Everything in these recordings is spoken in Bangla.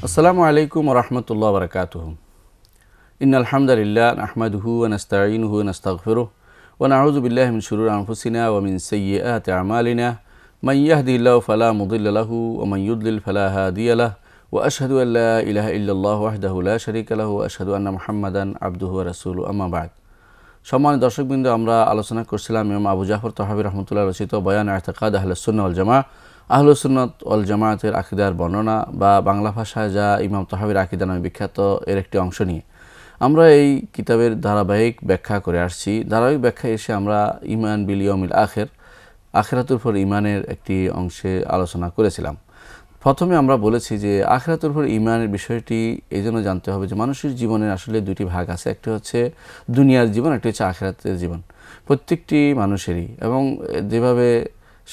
আসসালামু আলাইকুম ওয়া রাহমাতুল্লাহি ওয়া বারাকাতুহু। ইন্নাল হামদালিল্লাহ নাহমাদুহু ওয়া নাস্তাঈনুহু ওয়া নাস্তাগফিরুহ ওয়া নাউযু বিল্লাহি মিন শুরুরি আনফুসিনা ওয়া মিন সাইয়্যিআতি আ'মালিনা। মান ইয়াহদিহিল্লাহু ফালা মুদিল্লা লাহু ওয়া মান ইউদ্লিল ফালা হাদিয়া লাহু ওয়া আশহাদু আল লা ইলাহা ইল্লাল্লাহু ওয়াহদাহু লা শারীকা লাহু ওয়া আশহাদু আন্না মুহাম্মাদান আবদুহু ওয়া রাসূলুহু, আম্মা বা'দ। সম্মানিত দর্শকবৃন্দ, আমরা আলোচনা করছিলাম ইমাম আবু জাফর তাহাবী রাহমাতুল্লাহ রচিত বয়ান ইতিকাদ আহলুস সুন্নাহ ওয়াল জামাআহ, আহলুস সুন্নাত ওয়াল জামাআতের আকীদার বর্ণনা, বা বাংলা ভাষায় যা ইমাম তাহাবীর আকীদা নামে বিখ্যাত, এর একটি অংশ নিয়ে আমরা এই কিতাবের ধারাবাহিক ব্যাখ্যা করে আসছি। ধারাবাহিক ব্যাখ্যা এসে আমরা ঈমান বিল ইয়াউমিল আখির, আখিরাতের উপর ঈমানের একটি অংশে আলোচনা করেছিলাম। প্রথমে আমরা বলেছি যে আখিরাতের উপর ঈমানের বিষয়টি এই জন্য জানতে হবে যে মানুষের জীবনের আসলে দুটি ভাগ আছে, একটি হচ্ছে দুনিয়ার জীবন, একটি হচ্ছে আখিরাতের জীবন। প্রত্যেকটি মানুষেরই, এবং যেভাবে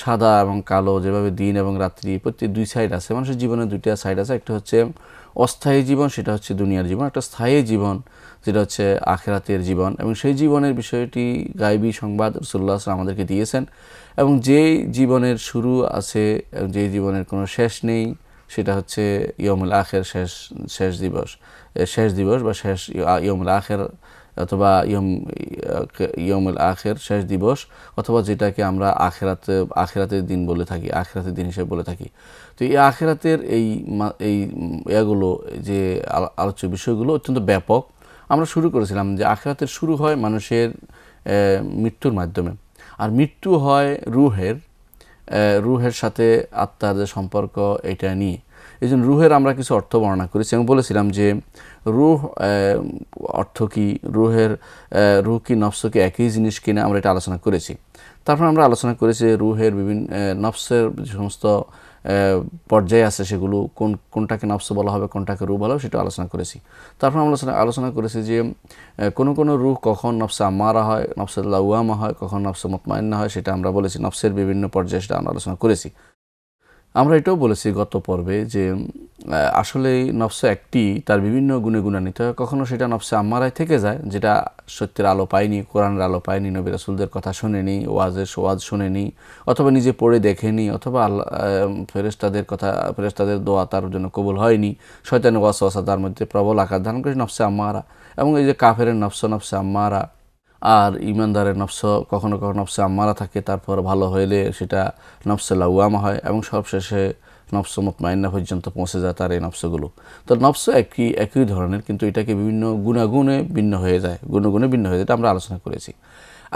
সাদা এবং কালো, যেভাবে দিন এবং রাত্রি, প্রত্যেক দুই সাইড আছে মানুষের জীবনের, দুইটা সাইড আছে। একটা হচ্ছে অস্থায়ী জীবন, সেটা হচ্ছে দুনিয়ার জীবন। একটা স্থায়ী জীবন, যেটা হচ্ছে আখিরাতের জীবন। এবং সেই জীবনের বিষয়টি গায়বী সংবাদ রাসূলুল্লাহ সাল্লাল্লাহু আলাইহি ওয়াসাল্লাম আমাদেরকে দিয়েছেন। এবং যেই জীবনের শুরু আছে, যেই জীবনের কোনো শেষ নেই, সেটা হচ্ছে ইয়াউমুল আখির, শেষ দিবস বা শেষ ইয়াউমুল আখির, অথবা ইয়াউমুল আখির, শেষ দিবস, অথবা যেটাকে আমরা আখিরাতের দিন বলে থাকি, আখিরাতের দিন হিসেবে বলে থাকি। তো এই আখিরাতের এগুলো যে আলোচ্য বিষয়গুলো অত্যন্ত ব্যাপক। আমরা শুরু করেছিলাম যে আখিরাতের শুরু হয় মানুষের মৃত্যুর মাধ্যমে, আর মৃত্যু হয় রুহের সাথে আত্মার যে সম্পর্ক, এটা নিয়ে। এই জন্য রুহের আমরা কিছু অর্থ বর্ণনা করেছি এবং বলেছিলাম যে রুহ অর্থ কী, রুহ কি নফস কি একই জিনিস কিনা, আমরা এটা আলোচনা করেছি। তারপর আমরা আলোচনা করেছি রুহের বিভিন্ন নফসের যে সমস্ত পর্যায়ে আছে, সেগুলো কোনটাকে নফস বলা হবে, কোনটাকে রুহ বলা হবে, সেটা আলোচনা করেছি। তারপর আমরা আলোচনা করেছি যে কোনো রুহ কখন নফসে আম্মারা হয়, নফসে লাওয়ামা হয়, কখন নফসে মুতমাইন্না হয়, সেটা আমরা বলেছি। নফসের বিভিন্ন পর্যায়ে সেটা আমরা আলোচনা করেছি। আমরা এটাও বলেছি গত পর্বে যে আসলে নফস একটি, তার বিভিন্ন গুণে গুণান্বিত হয়। কখনো সেটা নফসে আম্মারায় থেকে যায়, যেটা সত্যের আলো পায়নি, কোরআনের আলো পায়নি, নবী রাসূলদের কথা শোনেনি, ওয়াজ শোনেনি, অথবা নিজে পড়ে দেখেনি, অথবা ফেরেশতাদের দোয়া তার জন্য কবুল হয়নি, শয়তানের ওয়াসওয়াসা তার মধ্যে প্রবল আকার ধারণ করে, নফসে আম্মারা। এবং এই যে কাফেরের নফসে আম্মারা, আর ইমানদারের নফস কখনো কখনো নফসে আম্মারা থাকে, তারপর ভালো হইলে সেটা নফসে লাওয়ামা হয়, এবং সবশেষে নফস মুতমাইন্না পর্যন্ত পৌঁছে যায় তার এই নফসগুলো। তো নফস একই ধরনের, কিন্তু এটাকে বিভিন্ন গুণাগুণে ভিন্ন হয়ে যায়, এটা আমরা আলোচনা করেছি।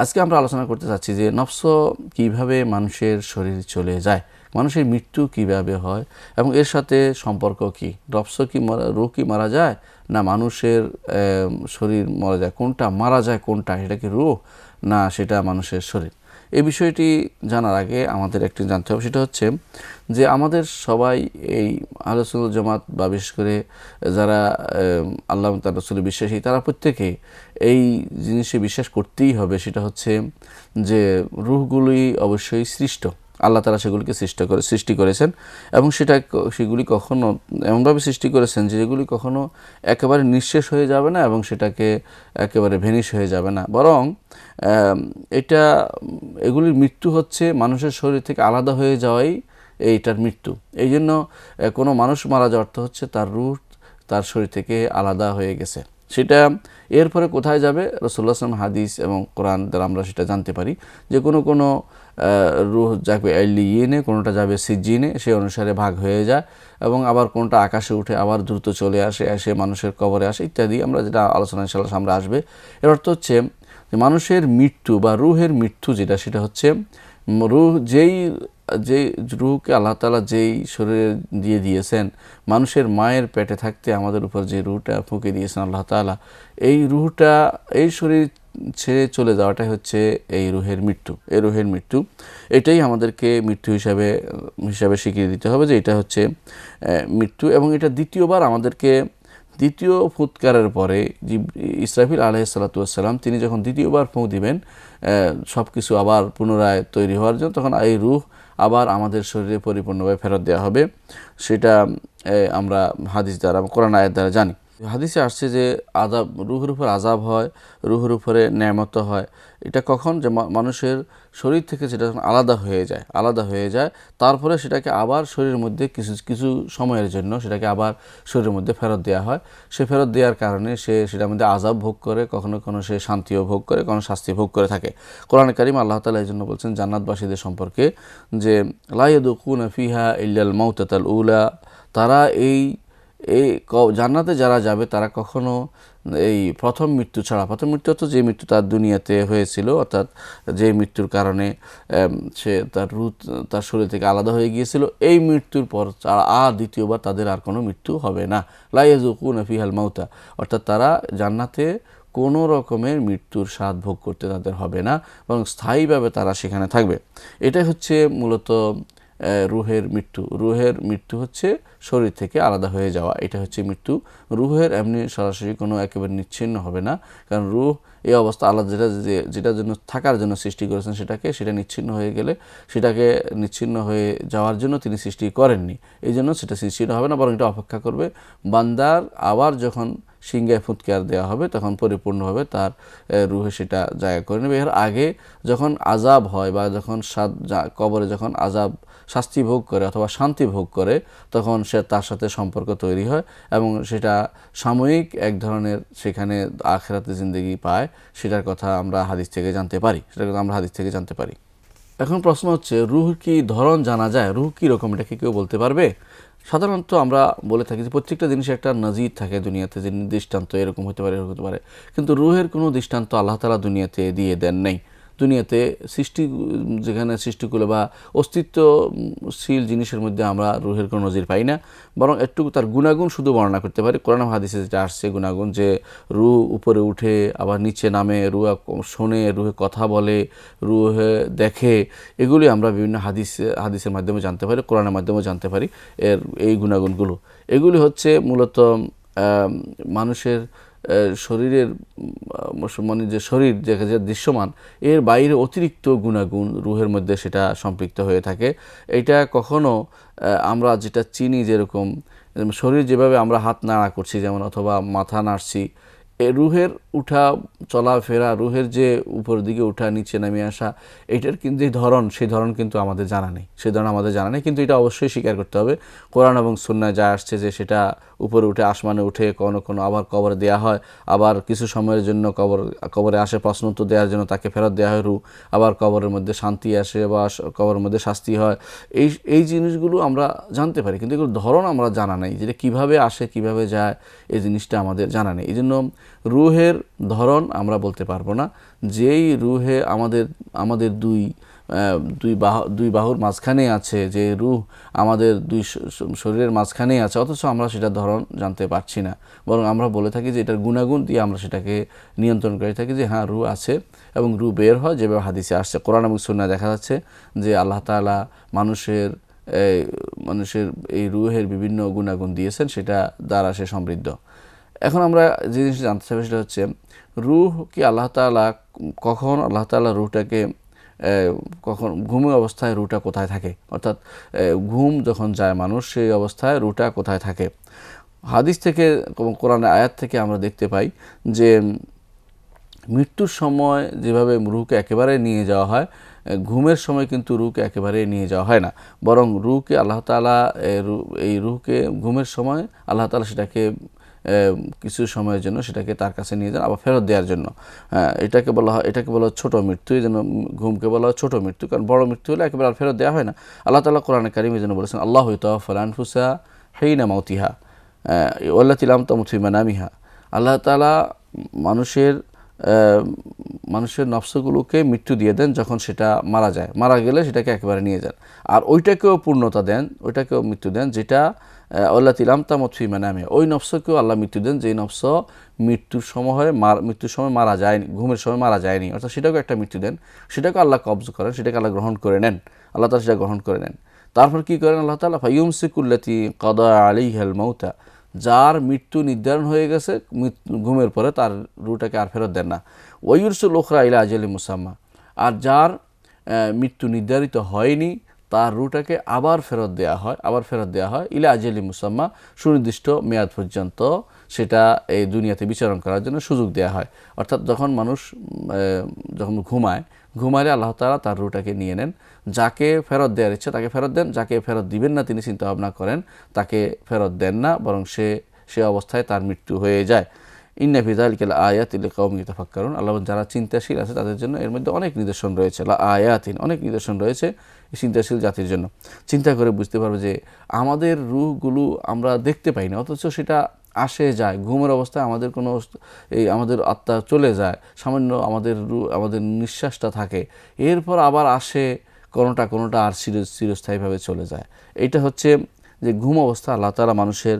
আজকে আমরা আলোচনা করতে চাচ্ছি যে নফস কিভাবে মানুষের শরীর চলে যায়, মানুষের মৃত্যু কিভাবে হয়, এবং এর সাথে সম্পর্ক কি। নফস কি রুহ কি মারা যায়, না মানুষের শরীর মারা যায়? কোনটা মারা যায়, কোনটা, সেটা কি রুহ না সেটা মানুষের শরীর? এই বিষয়টি জানার আগে আমাদের একটি জানতে হবে, সেটা হচ্ছে যে আমাদের সবাই এই আহলুস সুন্নাহ জামাত, বা বিশেষ করে যারা আল্লাহ তার রাসূলে বিশ্বাসী, তারা প্রত্যেকে এই জিনিসে বিশ্বাস করতেই হবে, সেটা হচ্ছে যে রুহগুলি অবশ্যই সৃষ্ট। আল্লাহ তাআলা সেগুলিকে সৃষ্টি করেছেন, এবং সেগুলি কখনো এমনভাবে সৃষ্টি করেছেন যে যেগুলি কখনো একেবারে নিঃশেষ হয়ে যাবে না, এবং সেটাকে একেবারে ভেনিশ হয়ে যাবে না, বরং এগুলির মৃত্যু হচ্ছে মানুষের শরীর থেকে আলাদা হয়ে যাওয়াই এইটার মৃত্যু। এই জন্য কোনো মানুষ মারা যাওয়ার অর্থ হচ্ছে তার রূহ তার শরীর থেকে আলাদা হয়ে গেছে। সেটা এরপরে কোথায় যাবে, রাসূলুল্লাহ সাল্লাল্লাহু আলাইহি ওয়াসাল্লাম, হাদিস এবং কোরআন দ্বারা আমরা সেটা জানতে পারি যে কোনো রূহ যাবে ইল্লিয়িনে, কোনোটা যাবে সিজ্জিনে, সেই অনুসারে ভাগ হয়ে যায়, এবং আবার কোনটা আকাশে উঠে আবার দ্রুত চলে এসে মানুষের কবরে আসে ইত্যাদি। আমরা যেটা আলোচনা ইনশাআল্লাহ সামনে আসবে। এর অর্থ হচ্ছে যে মানুষের মৃত্যু বা রুহের মৃত্যু সেটা হচ্ছে রুহ, যেই রুহকে আল্লাহ তাআলা যেই শরীরে দিয়েছেন, মানুষের মায়ের পেটে থাকতে আমাদের উপর যে রুহটা ফুঁকে দিয়েছেন আল্লাহ তাআলা, এই রুহটা এই শরীর ছেড়ে চলে যাওয়াটাই হচ্ছে এই রুহের মৃত্যু। এটাই আমাদেরকে মৃত্যু হিসাবে স্বীকৃতি দিতে হবে যে এটা হচ্ছে মৃত্যু। এবং এটা দ্বিতীয়বার আমাদেরকে, দ্বিতীয় ফুৎকারের পরে ইসরাফিল আলাইহিস সালাতু ওয়াস সালাম, তিনি যখন দ্বিতীয়বার ফুঁক দিবেন সব কিছু আবার পুনরায় তৈরি হওয়ার জন্য, তখন এই রুহ আবার আমাদের শরীরে পরিপূর্ণভাবে ফেরত দেওয়া হবে। সেটা আমরা হাদিস দ্বারা, কোরআন আয়াত দ্বারা জানি। হাদিসে আসছে যে আযাব, রুহের উপর আযাব হয়, রুহের উপরে নেয়ামত হয়। এটা কখন? যে মানুষের শরীর থেকে যেটা যখন আলাদা হয়ে যায় তারপরে সেটাকে আবার শরীরের মধ্যে কিছু কিছু সময়ের জন্য সেটাকে আবার শরীরের মধ্যে ফেরত দেওয়া হয়। সে ফেরত দেওয়ার কারণে সে সেটার মধ্যে আযাব ভোগ করে, কখনো কখনো সে শান্তিও ভোগ করে, কখনো শাস্তি ভোগ করে থাকে। কোরআনে কারীম আল্লাহ তাআলা এই জন্য বলছেন জান্নাতবাসীদের সম্পর্কে যে লা ইয়াদুকুনা ফিহা ইল্লাল মাউতাতাল উলা, তারা এই এই জান্নাতে যারা যাবে তারা কখনো এই প্রথম মৃত্যু ছাড়া, প্রথম মৃত্যু তো যে মৃত্যু তার দুনিয়াতে হয়েছিল, অর্থাৎ যে মৃত্যুর কারণে সে তার রূহ তার শরীর থেকে আলাদা হয়ে গিয়েছিল, এই মৃত্যুর পর আর দ্বিতীয়বার তাদের আর কোনো মৃত্যু হবে না। লা ইয়াযুকুনা ফিহাল মাউতা, অর্থাৎ তারা জান্নাতে কোনো রকমের মৃত্যুর স্বাদ ভোগ করতে তাদের হবে না, বরং স্থায়ীভাবে তারা সেখানে থাকবে। এটাই হচ্ছে মূলত রুহের মৃত্যু। রুহের মৃত্যু হচ্ছে শরীর থেকে আলাদা হয়ে যাওয়া, এটা হচ্ছে মৃত্যু। রুহের এমনি সরাসরি কোনো একেবারে নিচ্ছিন্ন হবে না, কারণ রুহ এই অবস্থা আল্লাহ যেটার জন্য থাকার জন্য সৃষ্টি করেছেন সেটা নিচ্ছিন্ন হয়ে গেলে সেটাকে নিচ্ছিন্ন হয়ে যাওয়ার জন্য তিনি সৃষ্টি করেননি, এই জন্য সেটা নিচ্ছিন্ন হবে না, বরং এটা অপেক্ষা করবে বান্দার আবার যখন সিংহায় ফুৎকার দেওয়া হবে তখন পরিপূর্ণভাবে তার রুহে সেটা জায়গা করে নেবে। এর আগে যখন আযাব হয় বা যখন কবরে যখন আযাব শাস্তি ভোগ করে অথবা শান্তি ভোগ করে তখন সে তার সাথে সম্পর্ক তৈরি হয় এবং সেটা সাময়িক এক ধরনের সেখানে আখিরাতে জিন্দেগি পায়, সেটার কথা আমরা হাদিস থেকে জানতে পারি। এখন প্রশ্ন হচ্ছে, রূহ কি ধরন জানা যায়? রূহ কী রকম, এটা কি কেউ বলতে পারবে? সাধারণত আমরা বলে থাকি যে প্রত্যেকটা জিনিসের একটা নজির থাকে দুনিয়াতে, যে দৃষ্টান্ত এরকম হতে পারে, কিন্তু রূহের কোনো দৃষ্টান্ত আল্লাহ তাআলা দুনিয়াতে দিয়ে দেন নাই। দুনিয়াতে যেখানে সৃষ্টিগুলো বা অস্তিত্বশীল জিনিসের মধ্যে আমরা রূহের কোনো নজির পাই না, বরং একটু তার গুণাগুণ শুধু বর্ণনা করতে পারি। কোরআন হাদিসে যেটা আসছে গুণাগুণ, যে রূহ উপরে উঠে আবার নিচে নামে, রূহ শোনে, রূহে কথা বলে, রূহে দেখে, এগুলি আমরা বিভিন্ন হাদিসের মাধ্যমে জানতে পারি, কোরআনের মাধ্যমে জানতে পারি। এই গুণাগুণগুলো এগুলি হচ্ছে মূলত মানুষের শরীরের মানে যে শরীর যে দৃশ্যমান এর বাইরে অতিরিক্ত গুণাগুণ রূহের মধ্যে সেটা সম্পৃক্ত হয়ে থাকে। এটা কখনো আমরা যেটা চিনি, যেরকম শরীর যেভাবে আমরা হাত নাড়া করছি যেমন, অথবা মাথা নাড়ছি, রুহের উঠা চলাফেরা, রুহের যে উপর দিকে উঠা নিচে নামিয়ে আসা, এইটার কিন্তু সেই ধরন কিন্তু আমাদের জানা নেই, কিন্তু এটা অবশ্যই স্বীকার করতে হবে কোরআন এবং সুন্নাহ যা আসছে যে সেটা উপরে উঠে আসমানে উঠে কোনো আবার কবরে দেওয়া হয়, আবার কিছু সময়ের জন্য কবরে আসে প্রশ্ন উত্তর দেওয়ার জন্য তাকে ফেরত দেওয়া হয় রূহ, আবার কবরের মধ্যে শান্তি আসে বা কবরের মধ্যে শাস্তি হয়। এই জিনিসগুলো আমরা জানতে পারি, কিন্তু এগুলো ধরন আমরা জানা নেই, যেটা কীভাবে আসে কীভাবে যায় এই জিনিসটা আমাদের জানা নেই। এই জন্য রূহের ধরন আমরা বলতে পারবো না। যেই রূহে আমাদের দুই বাহুর মাঝখানে আছে, যে রূহ আমাদের দুই শরীরের মাঝখানেই আছে, অথচ আমরা সেটার ধরন জানতে পারছি না, বরং আমরা বলে থাকি যে এটার গুণাগুণ দিয়ে আমরা সেটাকে নিয়ন্ত্রণ করে থাকি, যে হ্যাঁ রূহ আছে, এবং রূহ বের হয় যেভাবে হাদিসে আসছে। কোরআন এবং সুন্নাহ দেখা যাচ্ছে যে আল্লাহ তাআলা মানুষের এই রূহের বিভিন্ন গুণাগুণ দিয়েছেন, সেটা দ্বারা সে সমৃদ্ধ। এখন আমরা যে জিনিসটা জানতে চাই সেটা হচ্ছে, রূহ কি কখন আল্লাহ তাআলা রূহটাকে কখন ঘুমের অবস্থায় রূহটা কোথায় থাকে, অর্থাৎ ঘুম যখন যায় মানুষ সেই অবস্থায় রূহটা কোথায় থাকে। হাদিস থেকে কোরআনের আয়াত থেকে আমরা দেখতে পাই যে মৃত্যুর সময় যেভাবে রূহকে একেবারে নিয়ে যাওয়া হয়, ঘুমের সময় কিন্তু রূহকে একেবারে নিয়ে যাওয়া হয় না, বরং রূহকে আল্লাহ তাআলা এই রূহকে ঘুমের সময় আল্লাহ তাআলা সেটাকে কিছু সময়ের জন্য সেটাকে তার কাছে নিয়ে যান, আবার ফেরত দেওয়ার জন্য। এটাকে বলা হয় ছোট মৃত্যু। এই জন্য ঘুমকে বলা হয় ছোট মৃত্যু, কারণ বড় মৃত্যু হলে একেবারে আর ফেরত দেওয়া হয় না। আল্লাহ তাআলা কোরআনে কারীমে যেন বলেছেন, আল্লাহু ইয়াতাওয়াফাল আনফুসা হিনা মাউতিহা ওয়াল্লাতী লাম তামুত ফি মানামিহা। আল্লাহ তাআলা মানুষের নফসগুলোকে মৃত্যু দিয়ে দেন যখন সেটা মারা গেলে সেটাকে একেবারে নিয়ে যান, আর ওইটাকেও মৃত্যু দেন যেটা আল্লাতী লাম তামুত ফি মানামিহা, ওই নফসকেও আল্লাহ মৃত্যু দেন যে নফস মৃত্যুর সময় মারা যায়নি, ঘুমের সময় মারা যায়নি, অর্থাৎ সেটাকেও একটা মৃত্যু দেন, সেটাকে আল্লাহ কবজ করেন, সেটাকে আল্লাহ গ্রহণ করে নেন, আল্লাহ তাআলা সেটা গ্রহণ করে নেন। তারপর কি করেন আল্লাহ তাআলা, ফায়ুমসিকুল্লাতী কাদা আলাইহাল মাউতা, যার মৃত্যু নির্ধারণ হয়ে গেছে ঘুমের পরে তার রূহটাকে আর ফেরত দেন না। ওয়ায়ুরসিল উখরা ইলা আজালিন মুসাম্মা, আর যার মৃত্যু নির্ধারিত হয়নি তার রূহটাকে আবার ফেরত দেওয়া হয় ইলা আজালিন মুসাম্মা, সুনির্দিষ্ট মেয়াদ পর্যন্ত, সেটা এই দুনিয়াতে বিচরণ করার জন্য সুযোগ দেওয়া হয়। অর্থাৎ যখন মানুষ যখন ঘুমাইলে আল্লাহ তাআলা তার রূহটাকে নিয়ে নেন। যাকে ফেরত দেওয়ার ইচ্ছা তাকে ফেরত দেন, যাকে ফেরত দিবেন না তিনি চিন্তা ভাবনা করেন তাকে ফেরত দেন না, বরং সে অবস্থায় তার মৃত্যু হয়ে যায়। ইন্না ফি যালিকা লাআয়াতিন লিকাওমিন ইয়াতাফাক্কারুন। আল্লাহ যারা চিন্তাশীল আছে তাদের জন্য এর মধ্যে অনেক নিদর্শন রয়েছে। লাআয়াতিন, অনেক নিদর্শন রয়েছে চিন্তাশীল জাতির জন্য। চিন্তা করে বুঝতে পারবে যে আমাদের রূহগুলো আমরা দেখতে পাই না, অথচ সেটা আসে যায়। ঘুমের অবস্থায় আমাদের কোনো আমাদের আত্মা চলে যায়, সামান্য আমাদের নিঃশ্বাসটা থাকে, এরপর আবার আসে কোনোটা আর চিরস্থায়ীভাবে চলে যায়। এইটা হচ্ছে যে ঘুম অবস্থা আল্লাহ তাআলা মানুষের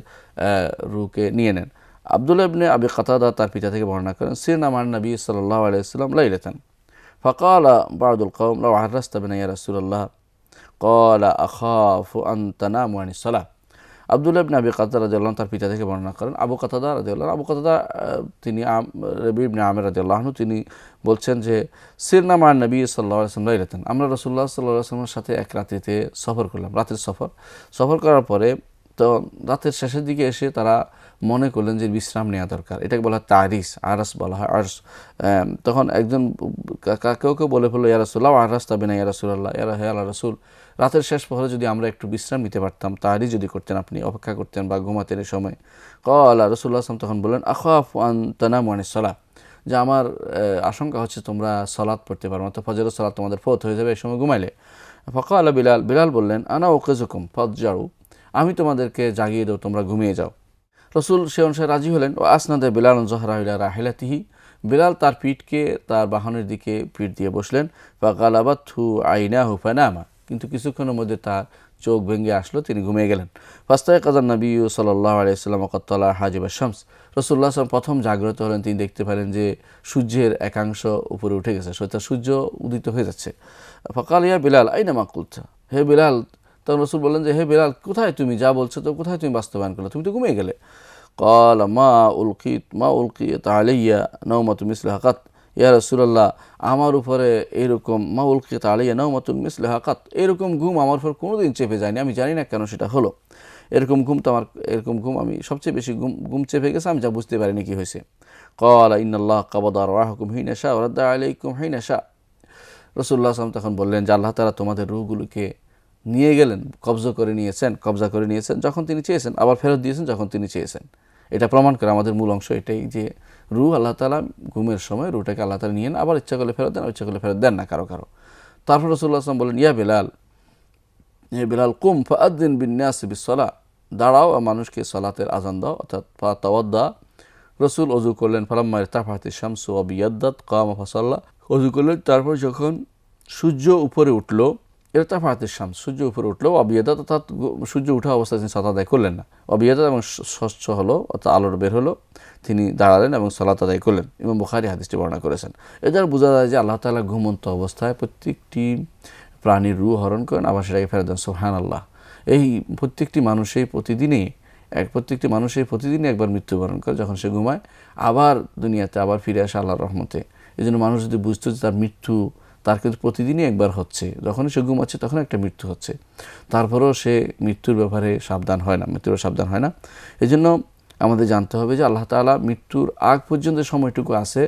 রূহকে নিয়ে নেন। আব্দুল্লাহ ইবনে আবি কাতাদা তার পিতা থেকে বর্ণনা করেন, সিরনা মান নবী সাল্লাল্লাহু আলাইহি ওয়াসাল্লাম লাইলাতান ফাকালা বা'দুল কওম লাউ আহরাসতা বিনা ইয়া রাসূলুল্লাহ ক্বালা আখাফু আন তানামু আনিস সালাহ। আব্দুল্লাহ ইবনে আবি কাতাদা রাদিয়াল্লাহু আনহু তার পিতা থেকে বর্ণনা করেন, আবু কাতাদা তিনি রবি ইবনে আমির রাদিয়াল্লাহু আনহু তিনি বলছেন যে সিরনা মান নবী সাল্লাল্লাহু আলাইহি ওয়াসাল্লাম লাইলাতান, আমরা রাসূলুল্লাহ সাল্লাল্লাহু আলাইহি ওয়াসাল্লামের সাথে এক রাত্রিতে সফর করলাম, রাতের সফর করার পরে তো রাতের শেষের দিকে এসে তারা মনে করলেন যে বিশ্রাম নেওয়া দরকার। এটাকে বলা হয় তারিস, আরস বলা হয় আরস। তখন একজন কেউ বলে ফেললো ইয়া রাসূলুল্লাহ আরস তবে না ইয়া রাসূলুল্লাহ, হে আল্লাহ রাসূল, রাতের শেষ প্রহরে যদি আমরা একটু বিশ্রাম নিতে পারতাম, তারিস যদি করতেন, আপনি অপেক্ষা করতেন বা ঘুমাতেন এই সময়। ক্বালা রাসূলুল্লাহ সাল্লাল্লাহু আলাইহি ওয়াসাল্লাম তখন বললেন আখাফু আন তানামু আনিস সালাহ, যে আমার আশঙ্কা হচ্ছে তোমরা সালাত পড়তে পারো না, তো ফজরের সালাত তোমাদের ফৌত হয়ে যাবে এই সময় ঘুমাইলে। ফাকালা বিলাল বললেন আনা উকিজুকুম ফাতজাউ, আমি তোমাদেরকে জাগিয়ে দেব, তোমরা ঘুমিয়ে যাও। রসুল সে অনুসারে রাজি হলেন। ও আসনাদে বিলাল জহরা ইলা রাহিলাতিহি, বিলাল তার পিঠকে তার বাহনের দিকে পিঠ দিয়ে বসলেন। ফাগালাবাতহু আইনাহু ফানামা, কিন্তু কিছুক্ষণের মধ্যে তার চোখ ভেঙে আসলো, তিনি ঘুমিয়ে গেলেন। ফাস্তায়কাযান নবী সাল্লাল্লাহু আলাইহি ওয়াসাল্লাম ওয়াকাদ তালা হাজিবা শামস, রাসূলুল্লাহ সাল্লাল্লাহু আলাইহি ওয়াসাল্লাম প্রথম জাগ্রত হলেন, তিনি দেখতে পেলেন যে সূর্যের একাংশ উপরে উঠে গেছে, সূর্য উদিত হয়ে যাচ্ছে। ফাকাল ইয়া বিলাল আইনা মা কুলতা, হে বিলাল, তখন রসুল বললেন যে হে বিলাল, কোথায় তুমি যা বলছো, তো কোথায় তুমি বাস্তবায়ন করলে, তুমি তো ঘুমিয়ে গেলে। ক্বালা মা উলকিয়াত আলাইয়া নাওমাতুন মিসলিহা কাত, ইয়া রাসূলুল্লাহ, আমার উপরে এরকম মা উলকিয়াত আলাইয়া নাওমাতুন মিসলিহা কাত, এরকম ঘুম আমার উপর কোনোদিন চেপে যায়নি, আমি জানি না কেন সেটা হলো। এরকম ঘুম আমি সবচেয়ে বেশি ঘুম চেপে গেছে, আমি যা বুঝতে পারিনি কি হয়েছে। ক্বালা ইন্নাল্লাহ কাবাদা আরওয়াহাকুম হিনা শা ওয়া রাদ্দা আলাইকুম হিনা শা, রাসূলুল্লাহ সাল্লাল্লাহু আলাইহি ওয়াসাল্লাম তখন বললেন যে আল্লাহ তাআলা তোমাদের রূহগুলোকে নিয়ে গেলেন, কবজা করে নিয়েছেন যখন তিনি চেয়েছেন, আবার ফেরত দিয়েছেন যখন তিনি চেয়েছেন। এটা প্রমাণ করে আমাদের মূল অংশ এটাই যে রূহ আল্লাহ তাআলা ঘুমের সময় রূহটাকে আল্লাহ তাআলা নিয়ে নেন, আবার ইচ্ছা করলে ফেরত দেন, ইচ্ছা করলে ফেরত দেন না কারো। তারপর রাসূলুল্লাহ সাল্লাল্লাহু আলাইহি ওয়াসাল্লাম বলেন ইয়া বিলাল, হে বিলাল, কুম ফাআদ্দিন বিন-নাস বিস-সালাহ, দাঁড়াও আর মানুষকে সালাতের আযান দাও, অর্থাৎ ফাতাওয়াদ্দা। রাসূল ওযু করলেন, ফালাম্মা ইরতাফাতিশ শামসু ওয়া বিয়াদ্দাত কামা ফাসাল্লা, ওযু করলেন, তারপর যখন সূর্য উপরে উঠল, ইরতাফাতিশ শামস, সূর্য উপরে উঠলো, অবিয়াদাত অর্থাৎ সূর্য উঠা অবস্থায় তিনি সালাত আদায় করলেন না, অবিয়াদাত এবং স্বচ্ছ হলো অর্থাৎ আলোর বের হলো, তিনি দাঁড়ালেন এবং সালাত আদায় করলেন। ইমাম বুখারী হাদিসটি বর্ণনা করেছেন। এ দ্বারা বোঝা যায় যে আল্লাহ তাআলা ঘুমন্ত অবস্থায় প্রত্যেকটি প্রাণীর রূহ হরণ করেন, আবার সেটাকে ফেরত দেন। সুবহানাল্লাহ। এই প্রত্যেকটি মানুষই প্রতিদিনই একবার মৃত্যুবরণ করে যখন সে ঘুমায়, আবার দুনিয়াতে আবার ফিরে আসে আল্লাহর রহমতে। এই জন্য মানুষ যদি বুঝতো যে তার মৃত্যু তার কিন্তু প্রতিদিনই একবার হচ্ছে, যখনই সে ঘুমাচ্ছে তখন একটা মৃত্যু হচ্ছে, তারপরেও সে মৃত্যুর ব্যাপারে সাবধান হয় না। এই জন্য আমাদের জানতে হবে যে আল্লাহ তাআলা মৃত্যুর আগ পর্যন্ত সময়টুকু আছে,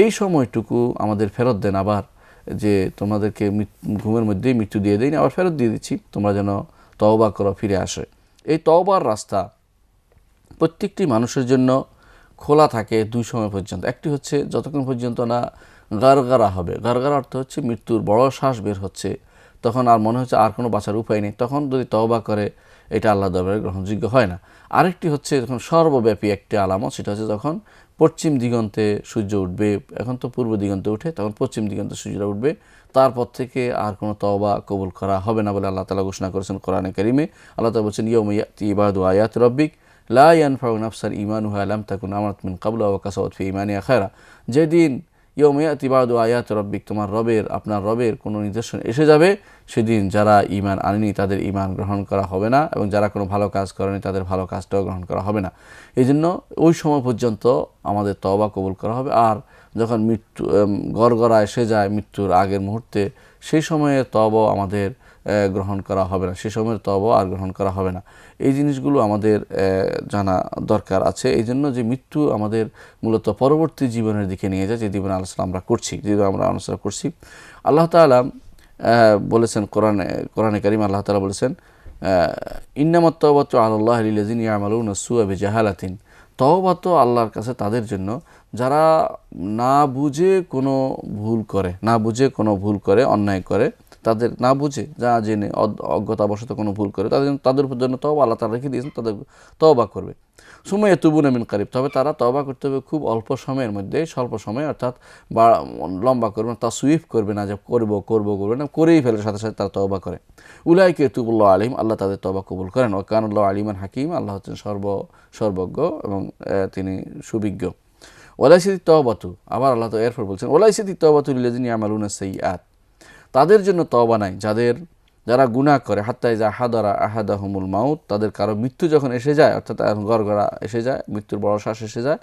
এই সময়টুকু আমাদের ফেরত দেন, আবার যে তোমাদেরকে ঘুমের মধ্যেই মৃত্যু দিয়ে দেয়নি, আবার ফেরত দিয়ে দিচ্ছি, তোমরা যেন তওবা করো, ফিরে আসে। এই তওবার রাস্তা প্রত্যেকটি মানুষের জন্য খোলা থাকে দুই সময় পর্যন্ত। একটি হচ্ছে যতক্ষণ পর্যন্ত না গারগারা হবে, গারগারা অর্থ হচ্ছে মৃত্যুর বড় শ্বাস বের হচ্ছে, তখন আর মনে হচ্ছে আর কোনো বাঁচার উপায় নেই, তখন যদি তওবা করে এটা আল্লাহ দরবারে গ্রহণযোগ্য হয় না। আরেকটি হচ্ছে যখন সর্বব্যাপী একটি আলামত, সেটা হচ্ছে যখন পশ্চিম দিগন্তে সূর্য উঠবে, এখন তো পূর্ব দিগন্তে উঠে, তখন পশ্চিম দিগন্তে সূর্যটা উঠবে, তারপর থেকে আর কোনো তওবা কবুল করা হবে না বলে আল্লাহ তাআলা ঘোষণা করেছেন কোরআনে কারিমে। আল্লাহ তাআলা বলছেন ইয়াউমা ইয়াতি ইবাদু আয়াতি রাব্বিক লা ইয়ানফাউ নাফসান ঈমানুহা লাম তাকুন আমানাত মিন ক্বাবলু ওয়া কাসাবাত ফি ঈমানিহা খায়রা, যেদিন ইয়াউমা ইয়াতি ইবাদু আয়াতি রাব্বিক, আপনার রবের কোনো নিদর্শন এসে যাবে, সেদিন যারা ঈমান আনেনি তাদের ঈমান গ্রহণ করা হবে না, এবং যারা কোনো ভালো কাজ করেনি তাদের ভালো কাজটাও গ্রহণ করা হবে না। এই জন্য ওই সময় পর্যন্ত আমাদের তওবা কবুল করা হবে। আর যখন মৃত্যু গড়গড়া এসে যায় মৃত্যুর আগের মুহূর্তে, সেই সময়ে তওবা আমাদের গ্রহণ করা হবে না, সে সময়ের তওবা আর গ্রহণ করা হবে না। এই জিনিসগুলো আমাদের জানা দরকার আছে। এই জন্য যে মৃত্যু আমাদের মূলত পরবর্তী জীবনের দিকে নিয়ে যায়, যে জীবনে আলোচনা আমরা করছি, যে আমরা আলোচনা করছি। আল্লাহ তাআলা বলেছেন কোরআনে কারীম, আল্লাহ তাআলা বলেছেন ইন্নামাত তাওবাতু আলাল্লাহি লিল্লাযিনা ইয়ামালুনা সুআ বিজাহালাতিন, তওবা তো আল্লাহর কাছে তাদের জন্য যারা না বুঝে কোনো ভুল করে, না বুঝে কোনো ভুল করে, অন্যায় করে, তাদের না বুঝে যা জেনে অজ্ঞতাবশত কোনো ভুল করে, তাদের জন্য তওবা আল্লাহ তাআলা রেখে দিয়েছেন, তাদের তওবা করবে। সুম্মা ইয়াতুবুনা মিন কারিব, তবে তারা তওবা করতে হবে খুব অল্প সময়ের মধ্যে, স্বল্প সময়, অর্থাৎ লম্বা করবে না, তাসউইফ করবে না যে করবে না, করেই ফেলে, সাথে সাথে তারা তওবা করে। উলাইকা ইয়াতুবুল্লাহু আলাইহিম, আল্লাহ তাদের তওবা কবুল করেন। ওয়া কানাল্লাহু আলিমান হাকিম, আল্লাহ হচ্ছেন সর্বজ্ঞ এবং তিনি সুবিজ্ঞ। ওয়ালাইসাতি তওবাতু, আবার আল্লাহ তো এরপর বলছেন ওয়ালাইসাতি তওবাতু লিল্লাযিনা ইয়ামালুনা সাইয়্যাত, তাদের জন্য তওবা নাই যারা গুনাহ করে, হাত্তা ইযা হাদারা আহাদাহুমুল মাউত, তাদের কারো মৃত্যু যখন এসে যায়, অর্থাৎ গড়গড়া এসে যায়, মৃত্যুর বড় শ্বাস এসে যায়,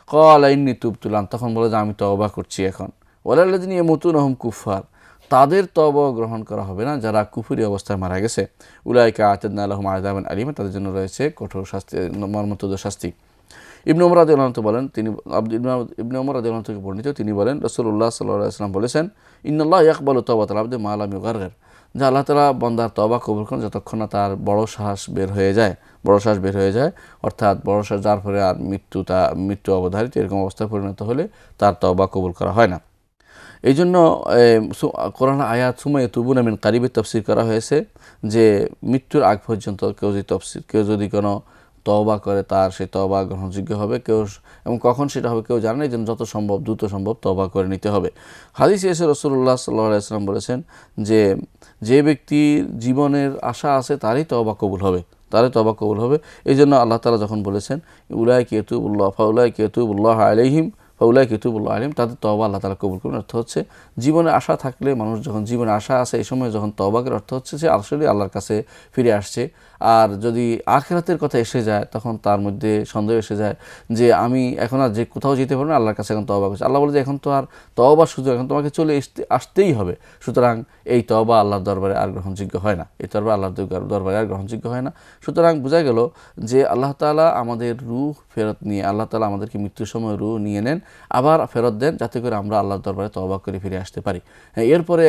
ক্বালা ইন্নী তুবতু আন, তখন বলে যে আমি তওবা করছি এখন। ওয়ালাল্লাযিনা ইয়ামুতুনা হুম কুফফার, তাদের তওবা গ্রহণ করা হবে না যারা কুফরি অবস্থায় মারা গেছে। উলাইকা আ'তাদনা লাহুম আযাবান আলীমা, তাদের জন্য রয়েছে কঠোর শাস্তি, মর্মন্তুদ শাস্তি। ইবনে ওমর রাদিয়াল্লাহু আনহু বলেন, ইবনে ওমর রাদিয়াল্লাহু আনহু থেকে বর্ণিত, তিনি বলেন রাসূলুল্লাহ সাল্লাল্লাহু আলাইহি ওয়াসাল্লাম বলেছেন ইন্নাল্লাহ ইয়াকবালু তাওবাতাল আবদি মা লাম ইউগারগির, যে আল্লাহ তাআলা বান্দার তওবা কবুল করেন যতক্ষণ না তার বড় শ্বাস বের হয়ে যায়, অর্থাৎ বড় শ্বাস যার পরে আর মৃত্যু অবধারিত, এরকম অবস্থায় পরিণত হলে তার তওবা কবুল করা হয় না। এই জন্য কোরআন আয়াত সুম্মা ইয়াতুবুনা মিন কারিবে তাফসীর করা হয়েছে যে মৃত্যুর আগ পর্যন্ত কেউ যদি কোনো তওবা করে তার সেই তওবা গ্রহণযোগ্য হবে, এবং কখন সেটা হবে কেউ জানে না, এই জন্য যত সম্ভব দ্রুত সম্ভব তওবা করে নিতে হবে। হাদিসে এসে রাসূলুল্লাহ সাল্লাল্লাহু আলাইহি ওয়াসাল্লাম বলেছেন যে ব্যক্তির জীবনের আশা আছে তারই তওবা কবুল হবে, এই জন্য আল্লাহ তাআলা যখন বলেছেন উলাইকা ইয়াতুবুল্লাহু আলাইহিম ফাউলাইকা ইয়াতুবুল্লাহু আলাইহিম, তাদের তওবা আল্লাহ তাআলা কবুল করবেন। অর্থ হচ্ছে জীবনে আশা থাকলে, মানুষ যখন জীবনে আশা আছে এই সময় যখন তওবা করে, অর্থ হচ্ছে যে আসলে আল্লাহর কাছে ফিরে আসছে। আর যদি আখিরাতের কথা এসে যায় তখন তার মধ্যে সন্দেহ এসে যায় যে আমি এখন আর যে কোথাও যেতে পারবো না, আল্লাহর কাছে এখন তওবা করছি। আল্লাহ বলে যে এখন তো আর তওবার সুযোগ, এখন তোমাকে চলে আসতেই হবে। সুতরাং এই তওবা আল্লাহর দরবারে আর গ্রহণযোগ্য হয় না, এই তওবা আল্লাহর দরবারে আর গ্রহণযোগ্য হয় না। সুতরাং বোঝা গেল যে আল্লাহ তাআলা আমাদের রূহ ফেরত নিয়ে, আল্লাহ তাআলা আমাদেরকে মৃত্যুর সময় রূহ নিয়ে নেন, আবার ফেরত দেন, যাতে করে আমরা আল্লাহর দরবারে তওবা করে ফিরে আসতে পারি। এরপরে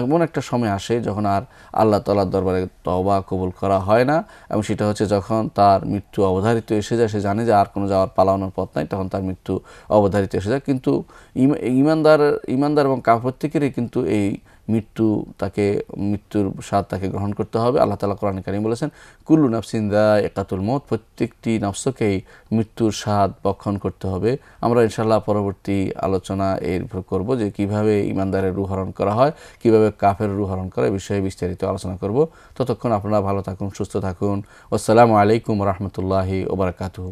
এমন একটা সময় আসে যখন আর আল্লাহ তাআলার দরবারে তওবা কবুল করা হয় না, এবং সেটা হচ্ছে যখন তার মৃত্যু অবধারিত এসে যায়, সে জানে যে আর কোনো পালানোর পথ নাই, তখন তার মৃত্যু অবধারিত এসে যায়। কিন্তু ঈমানদার এবং প্রত্যেকেরই কিন্তু এই মৃত্যুর স্বাদ তাকে গ্রহণ করতে হবে। আল্লাহ তাআলা কোরআনে কারীম বলেছেন কুল্লু নাফসিন যায়িকাতুল মউত, প্রত্যেকটি নফসকেই মৃত্যুর স্বাদ ভক্ষণ করতে হবে। আমরা ইনশাআল্লাহ পরবর্তী আলোচনা এর উপর করব যে কিভাবে ঈমানদারের রূহ হরণ করা হয়, কিভাবে কাফের রূহ হরণ করা, এই বিষয়ে বিস্তারিত আলোচনা করব। ততক্ষণ আপনারা ভালো থাকুন, সুস্থ থাকুন। আসসালামু আলাইকুম ওয়া রাহমাতুল্লাহি ওয়া বারাকাতুহু।